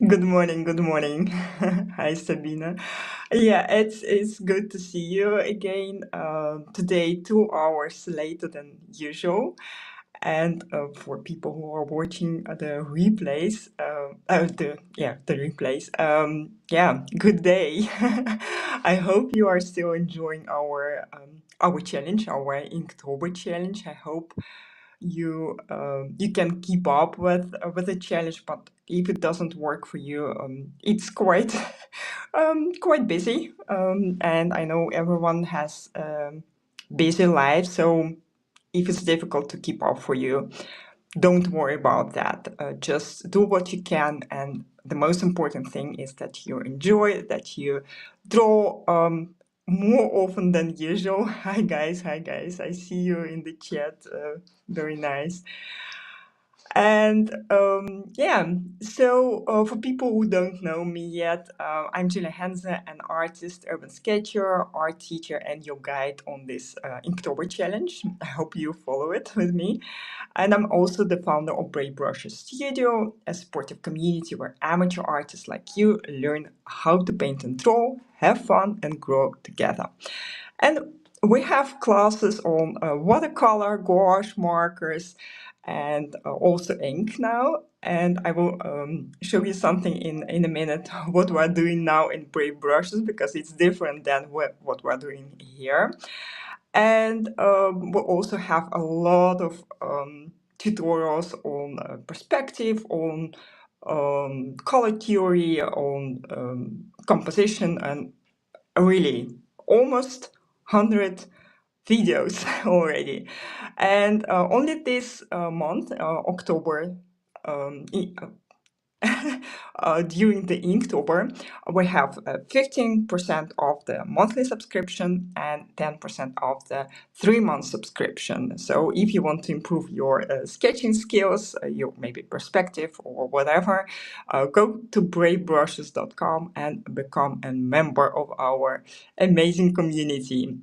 Good morning, good morning. Hi, Sabina. Yeah, it's good to see you again. Today, 2 hours later than usual. And for people who are watching the replays, the replays. Yeah, good day. I hope you are still enjoying our challenge, our Inktober challenge. I hope you can keep up with the challenge, but if it doesn't work for you, it's quite quite busy, and I know everyone has busy lives, so if it's difficult to keep up for you, don't worry about that. Just do what you can, and the most important thing is that you enjoy, that you draw more often than usual. Hi guys, hi guys. I see you in the chat. Very nice. And yeah, so for people who don't know me yet, I'm Julia Henze, an artist, urban sketcher, art teacher, and your guide on this Inktober challenge. I hope you follow it with me. And I'm also the founder of Brave Brushes Studio, a supportive community where amateur artists like you learn how to paint and draw, have fun, and grow together. And we have classes on watercolor, gouache markers, and also ink now. And I will show you something in a minute what we're doing now in Brave Brushes because it's different than what we're doing here. And we'll also have a lot of tutorials on perspective, on color theory, on composition, and really almost 100 videos already. And only this month, October, um, i- during the Inktober, we have 15% of the monthly subscription and 10% of the 3 month subscription. So if you want to improve your sketching skills, your maybe perspective or whatever, go to bravebrushes.com and become a member of our amazing community.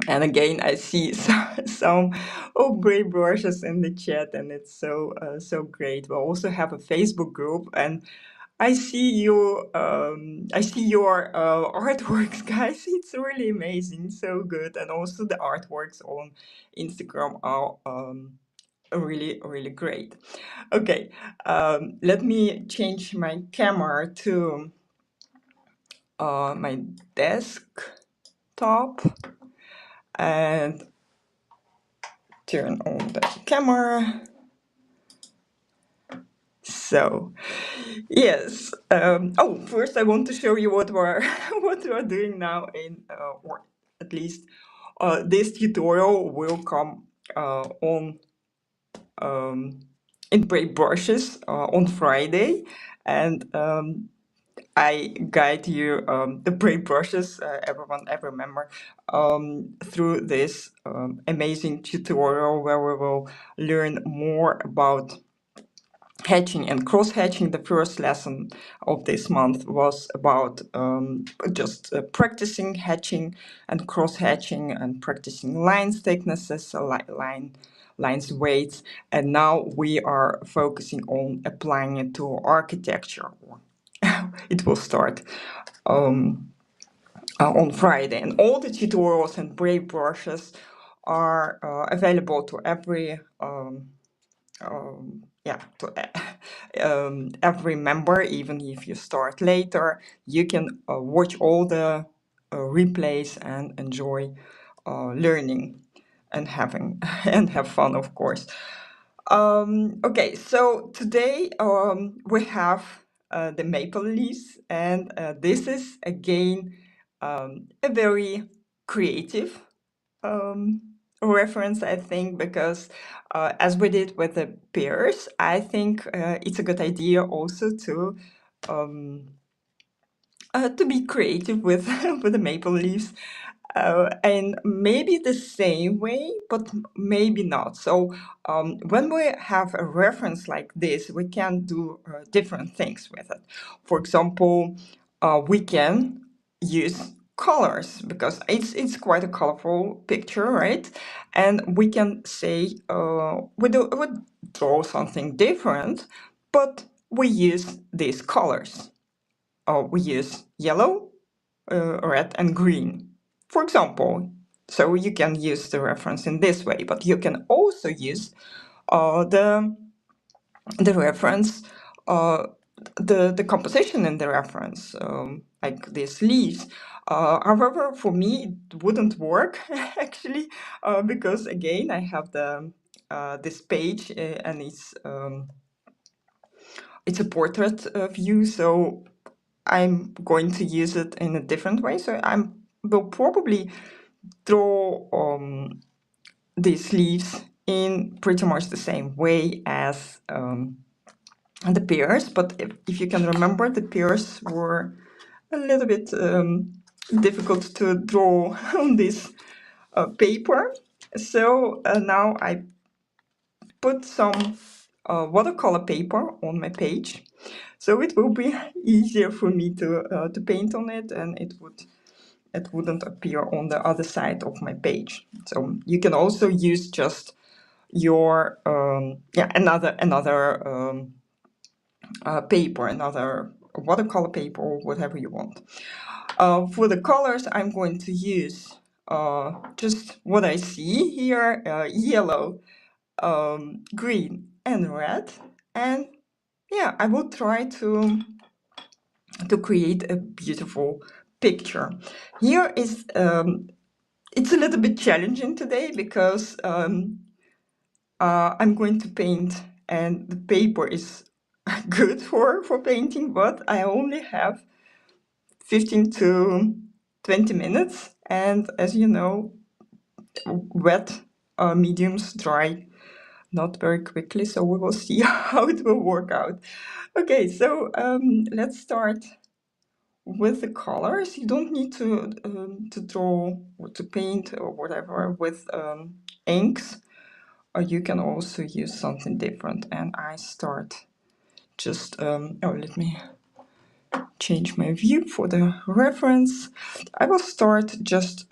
And again, I see some brave brushes in the chat, and it's so great. We also have a Facebook group, and I see you. I see your artworks, guys. It's really amazing, so good, and also the artworks on Instagram are really great. Okay, let me change my camera to my desktop and turn on the camera. So, yes. First I want to show you what we're what we're doing now or at least this tutorial will come on in Brave Brushes on Friday, and I guide you the Brave Brushes, every member, through this amazing tutorial where we will learn more about hatching and cross hatching. The first lesson of this month was about just practicing hatching and cross hatching and practicing lines thicknesses, lines weights, and now we are focusing on applying it to architecture. It will start on Friday, and all the tutorials and Brave Brushes are available to every member. Even if you start later, you can watch all the replays and enjoy learning and having and have fun, of course. Okay, so today we have the maple leaves, and this is again a very creative um, reference, I think, because as we did with the pears, I think it's a good idea also to be creative with with the maple leaves, and maybe the same way, but maybe not. So when we have a reference like this, we can do different things with it. For example, we can use colors because it's quite a colorful picture, right? And we can say we draw something different, but we use these colors. We use yellow, red, and green, for example. So you can use the reference in this way, but you can also use the reference, the composition in the reference, like these leaves. However, for me, it wouldn't work actually, because again, I have the this page, and it's a portrait view, so I'm going to use it in a different way. So I will probably draw these leaves in pretty much the same way as the pears, but if you can remember, the pears were a little bit difficult to draw on this paper. So now I put some watercolor paper on my page, so it will be easier for me to paint on it, and it wouldn't appear on the other side of my page. So you can also use just your another paper, another watercolor paper, or whatever you want. For the colors, I'm going to use just what I see here: yellow, green, and red. And yeah, I will try to create a beautiful picture. Here is it's a little bit challenging today because I'm going to paint, and the paper is good for painting, but I only have 15 to 20 minutes, and as you know, wet mediums dry not very quickly, so we will see how it will work out. Okay, so let's start with the colors. You don't need to draw or to paint or whatever with inks, or you can also use something different. And I start just let me change my view for the reference. I will start just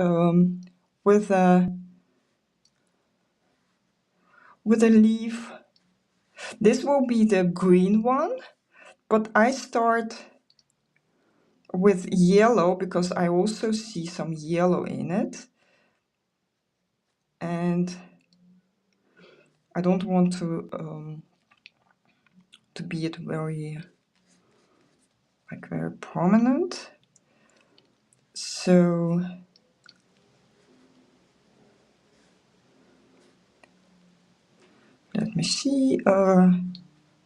with a leaf. This will be the green one, but I start with yellow because I also see some yellow in it, and I don't want to be it very prominent. So let me see. And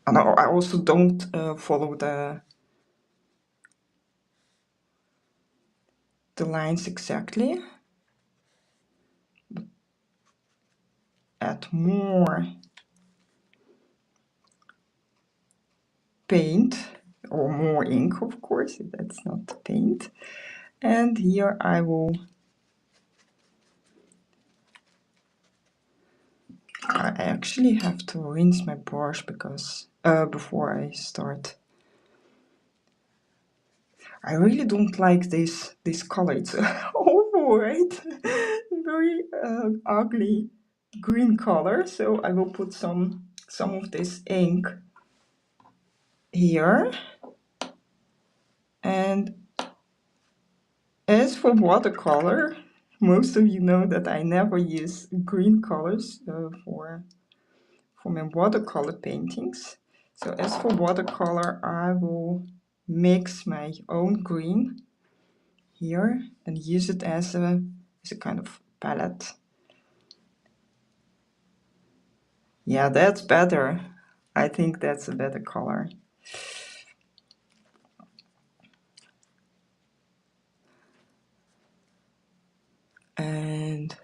I also don't follow the lines exactly. Add more paint or more ink, of course. That's not paint. And here I actually have to rinse my brush because before I start. I really don't like this color. It's awful, right? Very ugly green color. So I will put some of this ink here. And as for watercolor, most of you know that I never use green colors for my watercolor paintings. So as for watercolor, I will mix my own green here and use it as a kind of palette. Yeah, that's better. I think that's a better color. And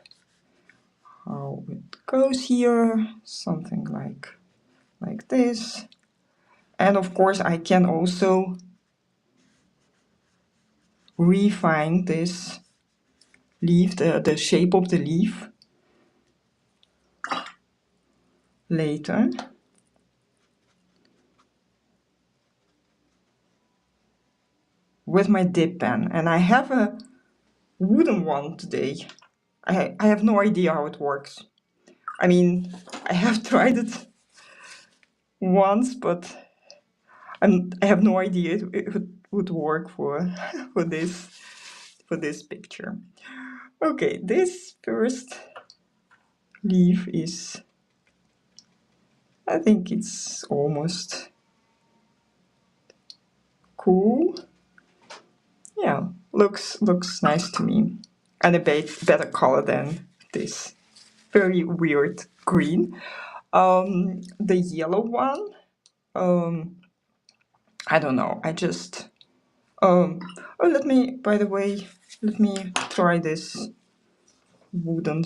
how it goes here, something like this. And of course I can also refine this leaf, the shape of the leaf later. With my dip pen, and I have a wooden one today. I have no idea how it works. I mean, I have tried it once, but I have no idea it would work for for this picture. Okay, this first leaf is, I think it's almost cool. Yeah, looks nice to me, and a better color than this very weird green. The yellow one, I don't know. I just oh, let me. By the way, let me try this wooden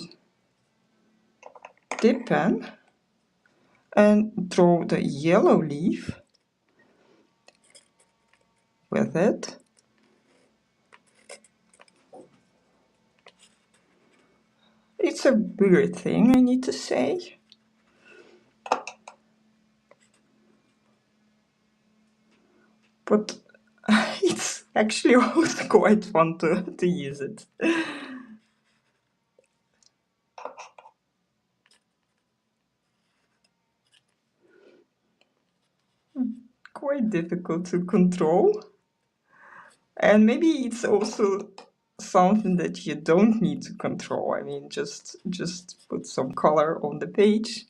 dip pen and draw the yellow leaf with it. It's a weird thing, I need to say. But it's actually also quite fun to use it. Quite difficult to control. And maybe it's also something that you don't need to control. I mean, just put some color on the page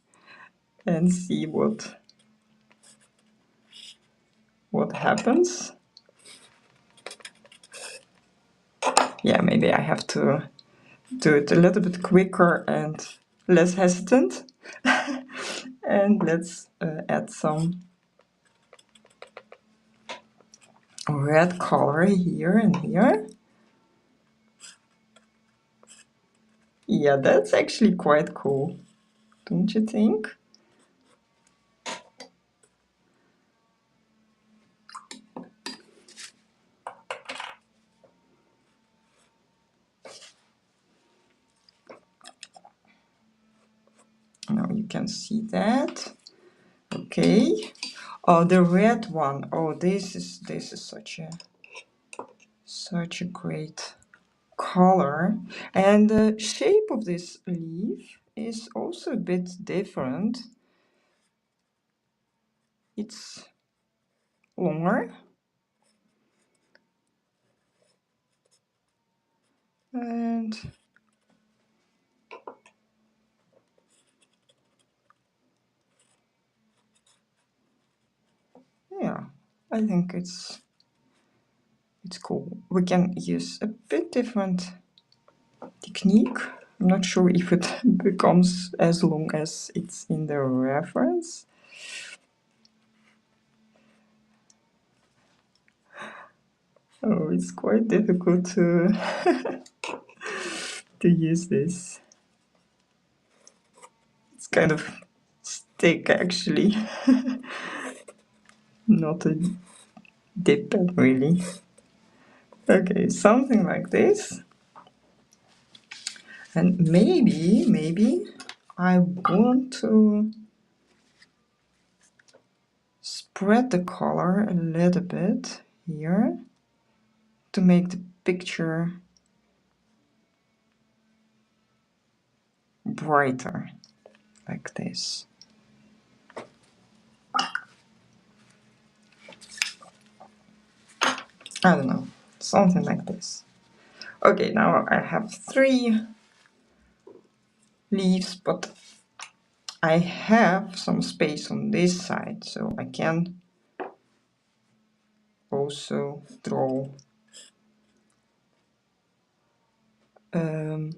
and see what happens. Yeah, maybe I have to do it a little bit quicker and less hesitant. And let's add some red color here and here. Yeah, that's actually quite cool, don't you think? Now you can see that. Okay. Oh, the red one. Oh, this is such a great color. And the shape of this leaf is also a bit different. It's longer. And yeah, I think it's cool. We can use a bit different technique. I'm not sure if it becomes as long as it's in the reference. Oh, it's quite difficult to to use this. It's kind of stick actually, not a dip pen really. Okay, something like this. And maybe I want to spread the color a little bit here to make the picture brighter, like this. I don't know, something like this. Okay, now I have 3 leaves, but I have some space on this side, so I can also draw and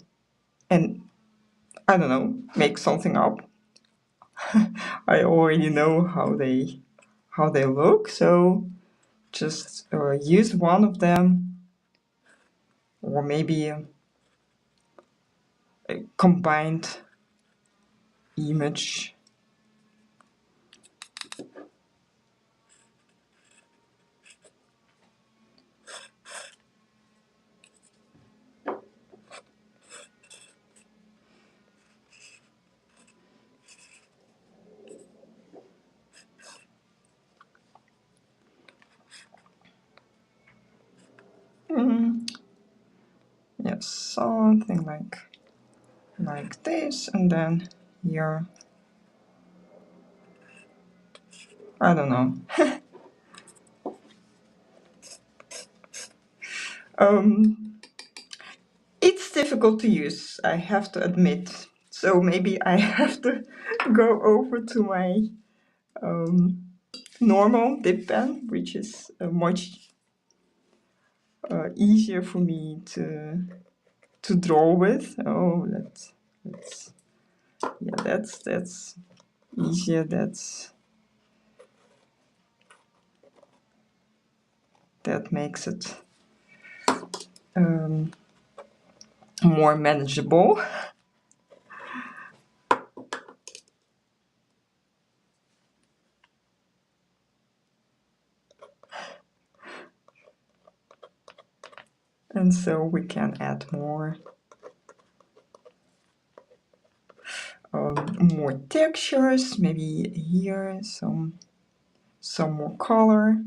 I don't know, make something up. I already know how they look, so just use one of them, or maybe a combined image. Yes, something like this, and then here, I don't know. It's difficult to use, I have to admit. So maybe I have to go over to my normal dip pen, which is much easier for me to draw with. Oh, that's yeah, that's easier. That makes it more manageable. And so we can add more textures, maybe here some more color.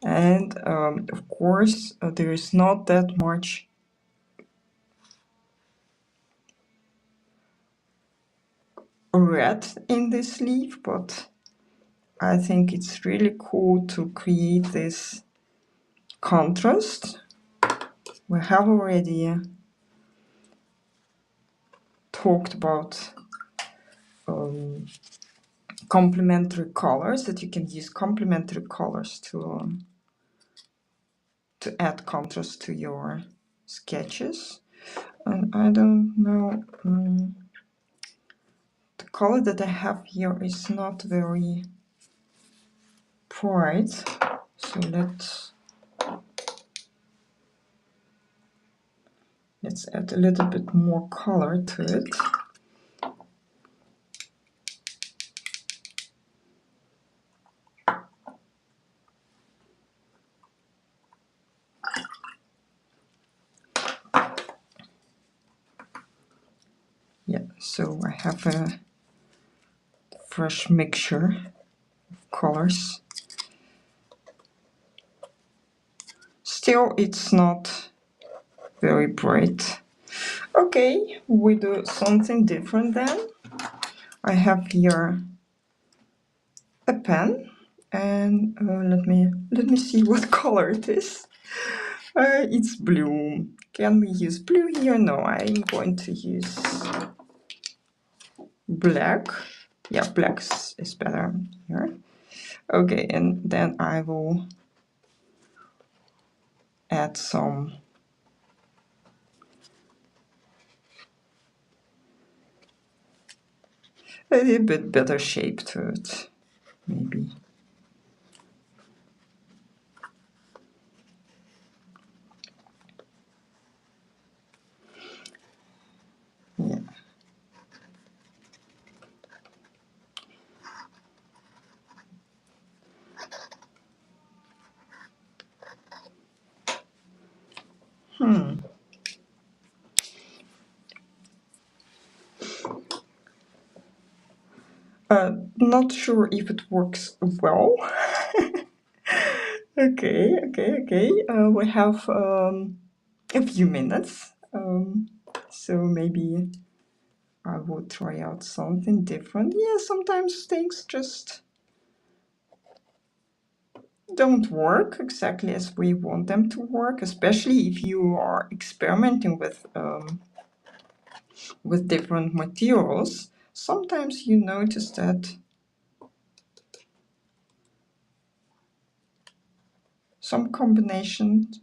And of course, there is not that much red in this leaf, but I think it's really cool to create this contrast. We have already talked about complementary colors, that you can use complementary colors to add contrast to your sketches. And I don't know, the color that I have here is not very bright, so let's add a little bit more color to it. Yeah, so I have a fresh mixture of colors. Still, it's not very bright. Okay, we do something different then. I have here a pen, and let me see what color it is. It's blue. Can we use blue here? No, I'm going to use black. Yeah, black is better here. Okay, and then I will add some a little bit better shape to it, maybe. Yeah. Not sure if it works well. Okay. We have a few minutes, so maybe I will try out something different. Yeah, sometimes things just don't work exactly as we want them to work, especially if you are experimenting with different materials. Sometimes you notice that some combinations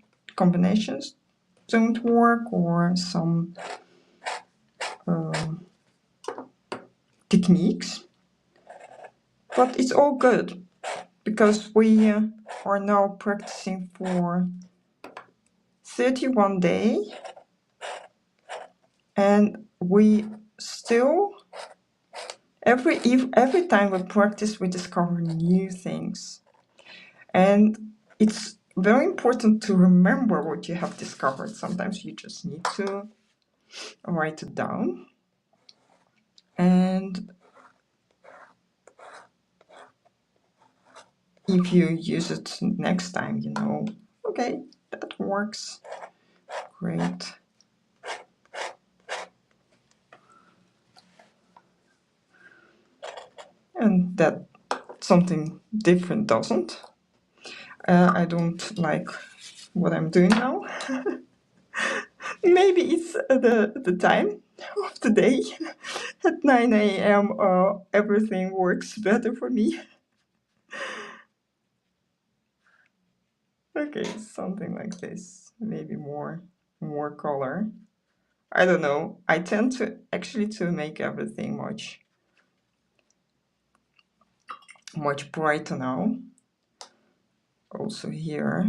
don't work, or some techniques, but it's all good because we are now practicing for 31 days, and we still every time we practice we discover new things, and it's very important to remember what you have discovered. Sometimes you just need to write it down, and if you use it next time, you know, okay, that works great. And that something different doesn't. I don't like what I'm doing now. Maybe it's the time of the day. At 9 a.m. Everything works better for me. Okay, something like this. Maybe more color. I don't know. I tend to actually to make everything much brighter now. Also here.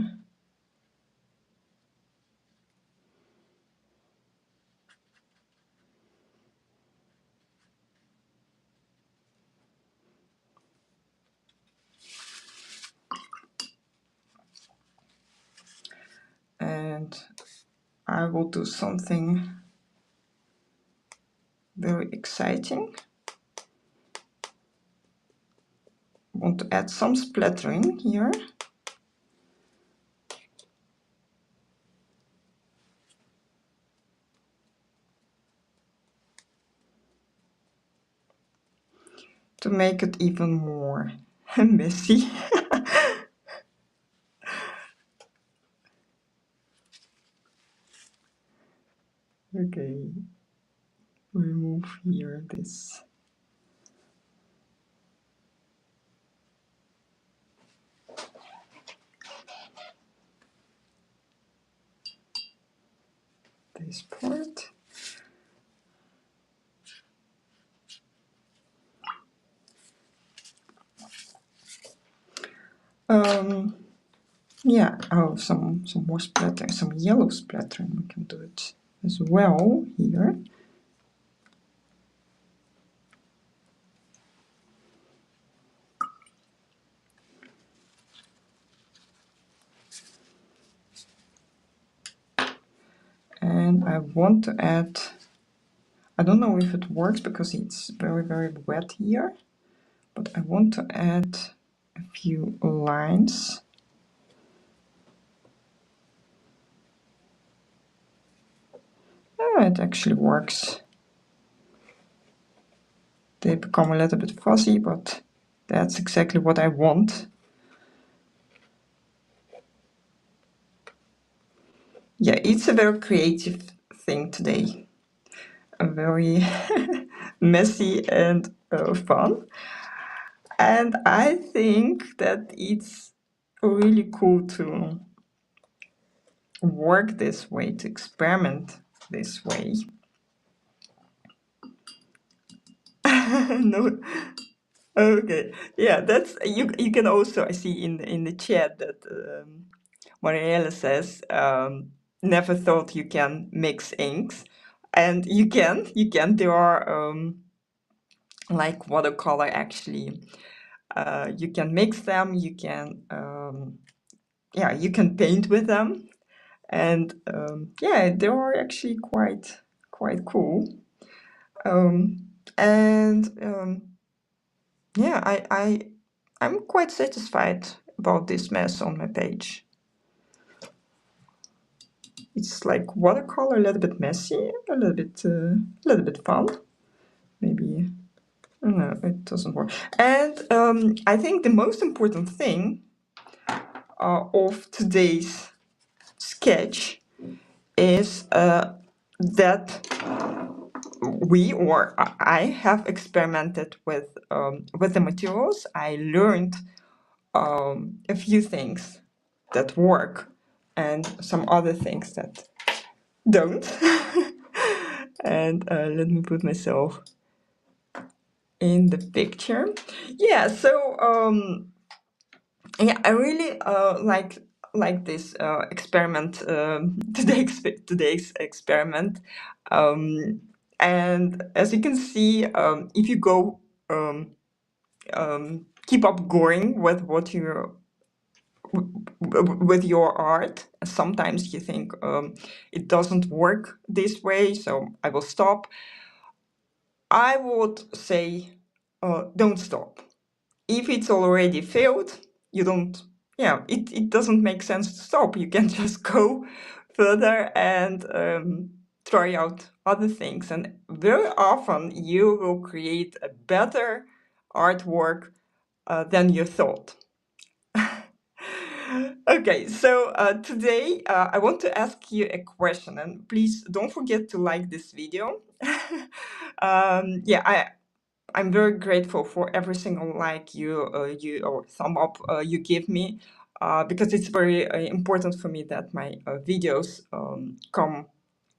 And I will do something very exciting. I want to add some splattering here. To make it even more messy. Okay, remove here this. This part. Yeah, oh, some more splattering, some yellow splattering. We can do it as well here. And I want to add, I don't know if it works because it's very, very wet here, but I want to add a few lines. Oh, it actually works. They become a little bit fuzzy, but that's exactly what I want. Yeah, it's a very creative thing today. A very messy and fun. And I think that it's really cool to work this way, to experiment this way. No. Okay. Yeah, that's you can also, I see in the chat that Marielle says never thought you can mix inks. And you can. There are like watercolor actually. You can mix them, you can yeah, you can paint with them. And yeah, they are actually quite cool. Yeah, I'm quite satisfied about this mess on my page. It's like watercolor, a little bit messy, a little bit fun. Maybe no, it doesn't work. And I think the most important thing of today's sketch is that I have experimented with the materials. I learned a few things that work and some other things that don't. And let me put myself in the picture. Yeah, so yeah, I really like this experiment, today's experiment. And as you can see, if you go keep up going with what you with your art, sometimes you think it doesn't work this way, so I will stop. I would say don't stop. If it's already failed, you don't, yeah, it doesn't make sense to stop. You can just go further and try out other things. And very often you will create a better artwork than you thought. Okay, so today I want to ask you a question, and please don't forget to like this video. Yeah, I'm very grateful for every single like you or thumb up you give me, because it's very important for me that my videos come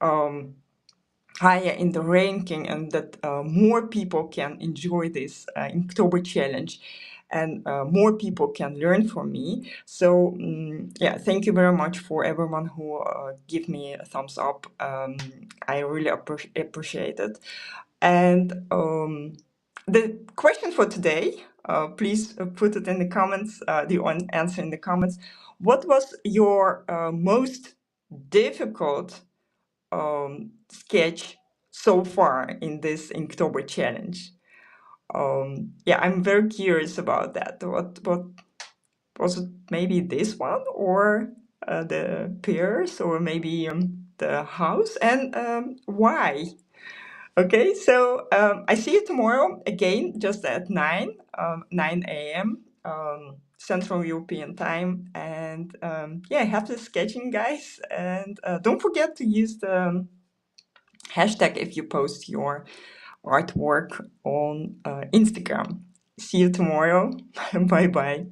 um, higher in the ranking, and that more people can enjoy this Inktober challenge, and more people can learn from me. So yeah, thank you very much for everyone who give me a thumbs up. I really appreciate it. And the question for today, please put it in the comments, answer in the comments. What was your most difficult sketch so far in this Inktober challenge? Yeah, I'm very curious about that. What was it? Maybe this one, or the pears, or maybe the house, and why? Okay, so I see you tomorrow again, just at 9 a.m. Central European time. And yeah, happy sketching, guys. And don't forget to use the hashtag if you post your artwork on Instagram. See you tomorrow. Bye bye.